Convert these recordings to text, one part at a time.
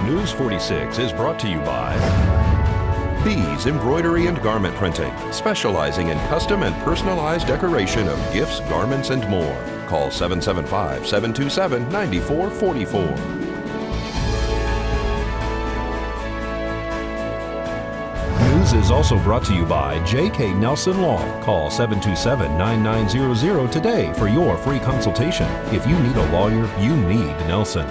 News 46 is brought to you by Bees Embroidery and Garment Printing, specializing in custom and personalized decoration of gifts, garments, and more. Call 775-727-9444. News is also brought to you by J.K. Nelson Law. Call 727-9900 today for your free consultation. If you need a lawyer, you need Nelson.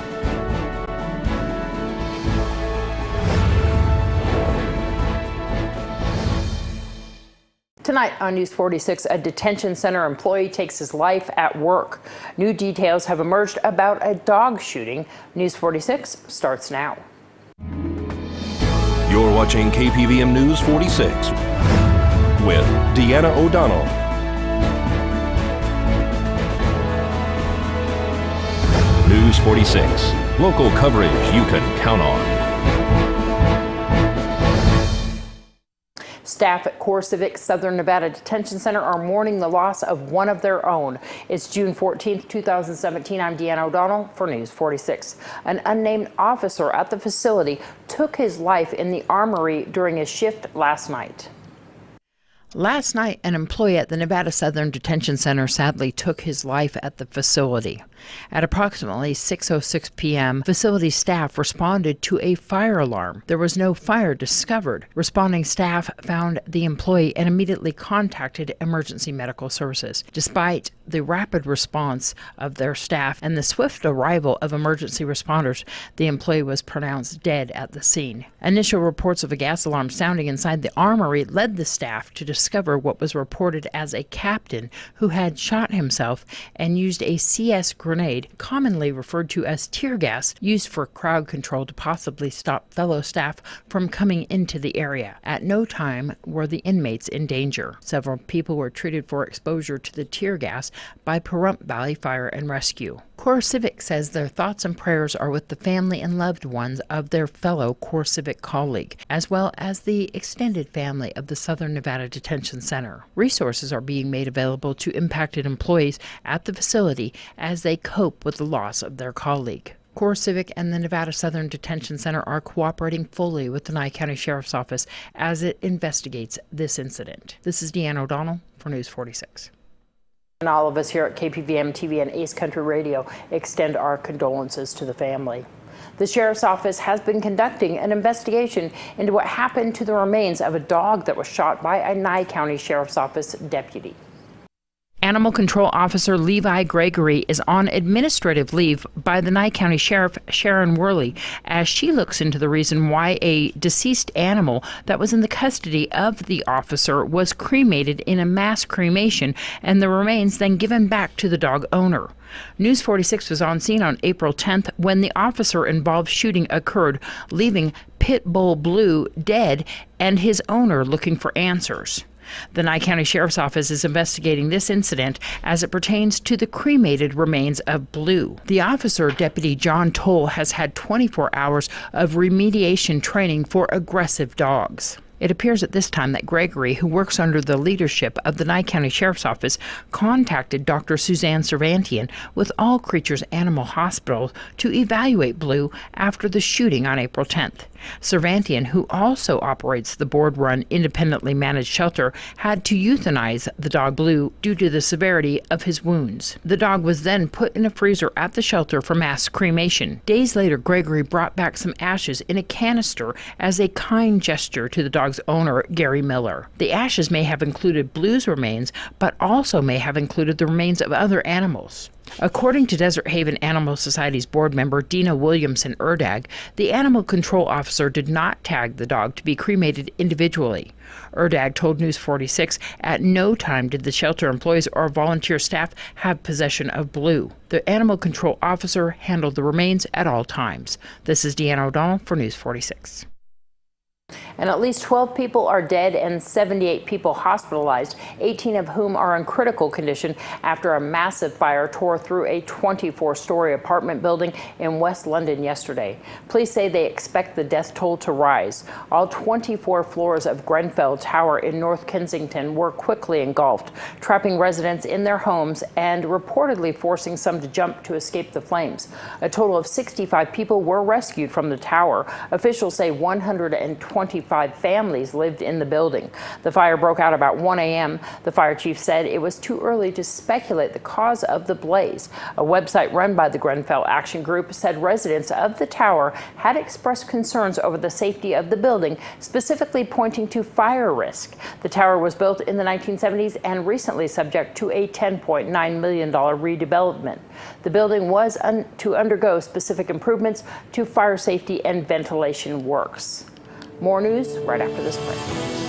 Tonight on News 46, a detention center employee takes his life at work. New details have emerged about a dog shooting. News 46 starts now. You're watching KPVM News 46 with Deanna O'Donnell. News 46, local coverage you can count on. Staff at CoreCivic Southern Nevada Detention Center are mourning the loss of one of their own. It's June 14th, 2017. I'm Deanna O'Donnell for News 46. An unnamed officer at the facility took his life in the armory during his shift last night. Last night, an employee at the Nevada Southern Detention Center sadly took his life at the facility. At approximately 6:06 p.m., facility staff responded to a fire alarm. There was no fire discovered. Responding staff found the employee and immediately contacted emergency medical services. Despite the rapid response of their staff and the swift arrival of emergency responders, the employee was pronounced dead at the scene. Initial reports of a gas alarm sounding inside the armory led the staff to discover what was reported as a captain who had shot himself and used a CS grenade, commonly referred to as tear gas, used for crowd control to possibly stop fellow staff from coming into the area. At no time were the inmates in danger. Several people were treated for exposure to the tear gas by Pahrump Valley Fire and Rescue. CoreCivic says their thoughts and prayers are with the family and loved ones of their fellow CoreCivic colleague, as well as the extended family of the Southern Nevada Detention Center. Resources are being made available to impacted employees at the facility as they cope with the loss of their colleague. CoreCivic and the Nevada Southern Detention Center are cooperating fully with the Nye County Sheriff's Office as it investigates this incident. This is Deanna O'Donnell for News 46. And all of us here at KPVM TV and Ace Country Radio extend our condolences to the family. The Sheriff's Office has been conducting an investigation into what happened to the remains of a dog that was shot by a Nye County Sheriff's Office deputy. Animal Control Officer Levi Gregory is on administrative leave by the Nye County Sheriff Sharon Worley as she looks into the reason why a deceased animal that was in the custody of the officer was cremated in a mass cremation and the remains then given back to the dog owner. News 46 was on scene on April 10th when the officer-involved shooting occurred, leaving Pitbull Blue dead and his owner looking for answers. The Nye County Sheriff's Office is investigating this incident as it pertains to the cremated remains of Blue. The officer, Deputy John Toll, has had 24 hours of remediation training for aggressive dogs. It appears at this time that Gregory, who works under the leadership of the Nye County Sheriff's Office, contacted Dr. Suzanne Cervantian with All Creatures Animal Hospital to evaluate Blue after the shooting on April 10th. Cervantian, who also operates the board-run, independently managed shelter, had to euthanize the dog Blue due to the severity of his wounds. The dog was then put in a freezer at the shelter for mass cremation. Days later, Gregory brought back some ashes in a canister as a kind gesture to the dog's owner, Gary Miller. The ashes may have included Blue's remains, but also may have included the remains of other animals. According to Desert Haven Animal Society's board member Dina Williamson Erdag, the animal control officer did not tag the dog to be cremated individually. Erdag told News 46 at no time did the shelter employees or volunteer staff have possession of Blue. The animal control officer handled the remains at all times. This is Deanna O'Donnell for News 46. And at least 12 people are dead and 78 people hospitalized, 18 of whom are in critical condition after a massive fire tore through a 24-story apartment building in West London yesterday. Police say they expect the death toll to rise. All 24 floors of Grenfell Tower in North Kensington were quickly engulfed, trapping residents in their homes and reportedly forcing some to jump to escape the flames. A total of 65 people were rescued from the tower. Officials say 125 families lived in the building. The fire broke out about 1 a.m. The fire chief said it was too early to speculate the cause of the blaze. A website run by the Grenfell Action Group said residents of the tower had expressed concerns over the safety of the building, specifically pointing to fire risk. The tower was built in the 1970s and recently subject to a $10.9 million redevelopment. The building was to undergo specific improvements to fire safety and ventilation works. More news right after this break.